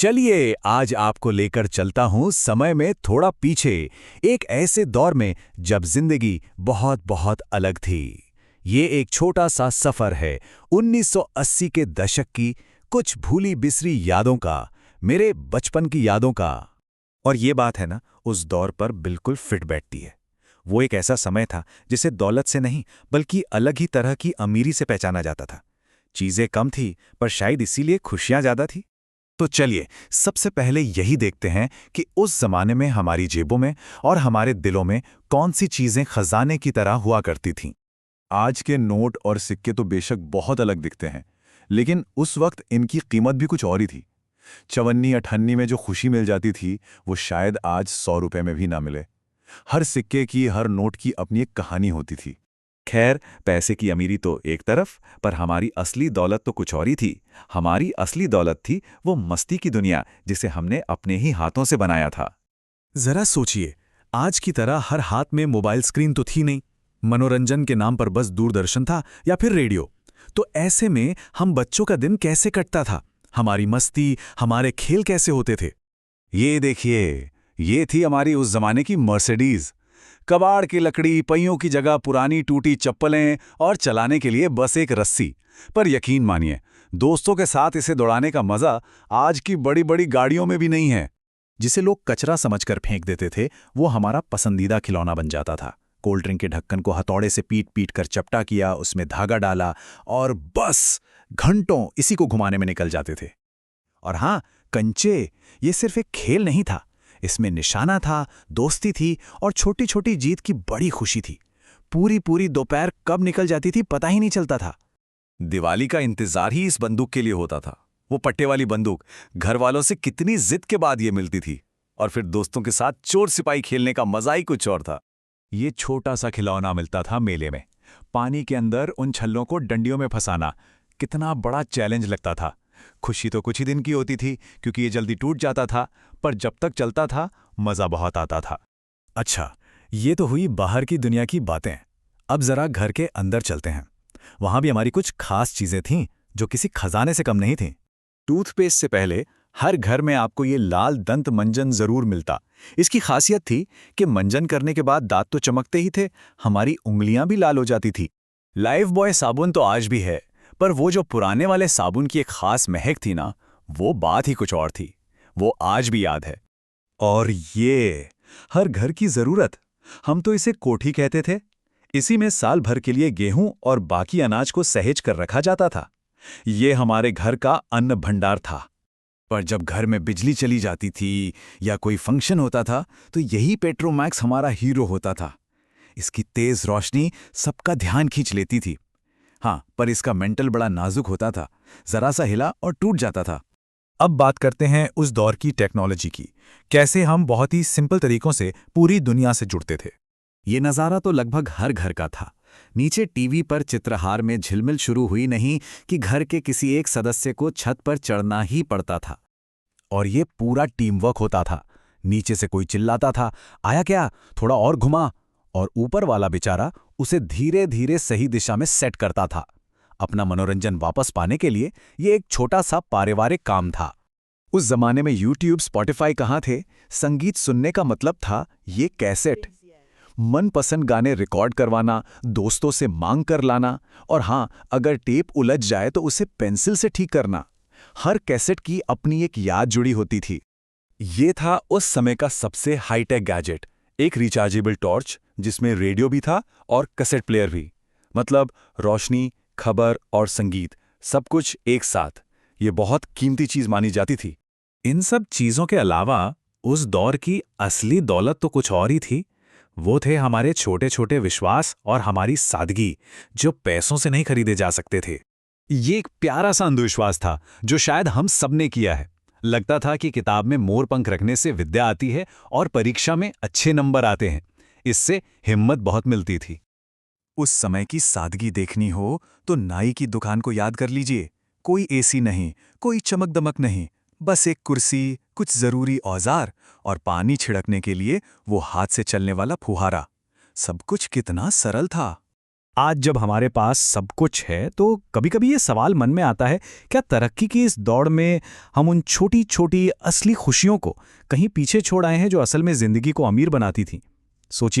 चलिए आज आपको लेकर चलता हूं समय में थोड़ा पीछे, एक ऐसे दौर में जब जिंदगी बहुत बहुत अलग थी। ये एक छोटा सा सफर है 1980 के दशक की कुछ भूली बिसरी यादों का, मेरे बचपन की यादों का। और ये बात है ना, उस दौर पर बिल्कुल फिट बैठती है। वो एक ऐसा समय था जिसे दौलत से नहीं बल्कि अलग ही तरह की अमीरी से पहचाना जाता था। चीजें कम थी पर शायद इसीलिए खुशियां ज्यादा थी। तो चलिए सबसे पहले यही देखते हैं कि उस जमाने में हमारी जेबों में और हमारे दिलों में कौन सी चीजें खजाने की तरह हुआ करती थीं। आज के नोट और सिक्के तो बेशक बहुत अलग दिखते हैं, लेकिन उस वक्त इनकी कीमत भी कुछ और ही थी। चवन्नी अठन्नी में जो खुशी मिल जाती थी वो शायद आज 100 रुपए में भी ना मिले। हर सिक्के की, हर नोट की अपनी एक कहानी होती थी। खैर, पैसे की अमीरी तो एक तरफ, पर हमारी असली दौलत तो कुछ और ही थी। हमारी असली दौलत थी वो मस्ती की दुनिया जिसे हमने अपने ही हाथों से बनाया था। जरा सोचिए, आज की तरह हर हाथ में मोबाइल स्क्रीन तो थी नहीं। मनोरंजन के नाम पर बस दूरदर्शन था या फिर रेडियो। तो ऐसे में हम बच्चों का दिन कैसे कटता था, हमारी मस्ती, हमारे खेल कैसे होते थे। ये देखिए, ये थी हमारी उस जमाने की मर्सिडीज। कबाड़ की लकड़ी, पहियों की जगह पुरानी टूटी चप्पलें और चलाने के लिए बस एक रस्सी। पर यकीन मानिए, दोस्तों के साथ इसे दौड़ाने का मजा आज की बड़ी बड़ी गाड़ियों में भी नहीं है। जिसे लोग कचरा समझकर फेंक देते थे, वो हमारा पसंदीदा खिलौना बन जाता था। कोल्ड ड्रिंक के ढक्कन को हथौड़े से पीट पीट कर चपटा किया, उसमें धागा डाला और बस घंटों इसी को घुमाने में निकल जाते थे। और हाँ, कंचे, ये सिर्फ एक खेल नहीं था। इसमें निशाना था, दोस्ती थी और छोटी छोटी जीत की बड़ी खुशी थी। पूरी पूरी दोपहर कब निकल जाती थी पता ही नहीं चलता था। दिवाली का इंतजार ही इस बंदूक के लिए होता था। वो पट्टे वाली बंदूक घर वालों से कितनी जिद के बाद ये मिलती थी। और फिर दोस्तों के साथ चोर सिपाही खेलने का मजा ही कुछ और था। ये छोटा सा खिलौना मिलता था मेले में। पानी के अंदर उन छल्लों को डंडियों में फंसाना कितना बड़ा चैलेंज लगता था। खुशी तो कुछ ही दिन की होती थी क्योंकि ये जल्दी टूट जाता था, पर जब तक चलता था मजा बहुत आता था। अच्छा, ये तो हुई बाहर की दुनिया की बातें। अब जरा घर के अंदर चलते हैं। वहां भी हमारी कुछ खास चीजें थीं जो किसी खजाने से कम नहीं थीं। टूथपेस्ट से पहले हर घर में आपको ये लाल दंत मंजन जरूर मिलता। इसकी खासियत थी कि मंजन करने के बाद दांत तो चमकते ही थे, हमारी उंगलियां भी लाल हो जाती थी। लाइफ बॉय साबुन तो आज भी है, पर वो जो पुराने वाले साबुन की एक खास महक थी ना, वो बात ही कुछ और थी। वो आज भी याद है। और ये हर घर की जरूरत, हम तो इसे कोठी कहते थे। इसी में साल भर के लिए गेहूं और बाकी अनाज को सहेज कर रखा जाता था। ये हमारे घर का अन्न भंडार था। पर जब घर में बिजली चली जाती थी या कोई फंक्शन होता था, तो यही पेट्रोमैक्स हमारा हीरो होता था। इसकी तेज रोशनी सबका ध्यान खींच लेती थी। हाँ, पर इसका मेंटल बड़ा नाजुक होता था, जरा सा हिला और टूट जाता था। अब बात करते हैं उस दौर की टेक्नोलॉजी की। कैसे हम बहुत ही सिंपल तरीकों से पूरी दुनिया से जुड़ते थे। ये नज़ारा तो लगभग हर घर का था। नीचे टीवी पर चित्रहार में झिलमिल शुरू हुई नहीं कि घर के किसी एक सदस्य को छत पर चढ़ना ही पड़ता था। और ये पूरा टीम वर्क होता था। नीचे से कोई चिल्लाता था, आया क्या, थोड़ा और घुमा, और ऊपर वाला बेचारा उसे धीरे धीरे सही दिशा में सेट करता था। अपना मनोरंजन वापस पाने के लिए ये एक छोटा सा पारिवारिक काम था। उस जमाने में यूट्यूब, स्पॉटिफाई कहाँ थे। संगीत सुनने का मतलब था ये कैसेट। मनपसंद गाने रिकॉर्ड करवाना, दोस्तों से मांग कर लाना, और हाँ, अगर टेप उलझ जाए तो उसे पेंसिल से ठीक करना। हर कैसेट की अपनी एक याद जुड़ी होती थी। ये था उस समय का सबसे हाईटेक गैजेट, एक रिचार्जेबल टॉर्च जिसमें रेडियो भी था और कैसेट प्लेयर भी। मतलब रोशनी, खबर और संगीत सब कुछ एक साथ। ये बहुत कीमती चीज मानी जाती थी। इन सब चीजों के अलावा उस दौर की असली दौलत तो कुछ और ही थी। वो थे हमारे छोटे छोटे विश्वास और हमारी सादगी, जो पैसों से नहीं खरीदे जा सकते थे। ये एक प्यारा सा अंधविश्वास था जो शायद हम सबने किया है। लगता था कि किताब में मोर पंख रखने से विद्या आती है और परीक्षा में अच्छे नंबर आते हैं। इससे हिम्मत बहुत मिलती थी। उस समय की सादगी देखनी हो तो नाई की दुकान को याद कर लीजिए। कोई एसी नहीं, कोई चमक दमक नहीं, बस एक कुर्सी, कुछ जरूरी औजार और पानी छिड़कने के लिए वो हाथ से चलने वाला फुहारा। सब कुछ कितना सरल था। आज जब हमारे पास सब कुछ है तो कभी-कभी ये सवाल मन में आता है, क्या तरक्की की इस दौड़ में हम उन छोटी-छोटी असली खुशियों को कहीं पीछे छोड़ आए हैं जो असल में जिंदगी को अमीर बनाती थीं? सोचिए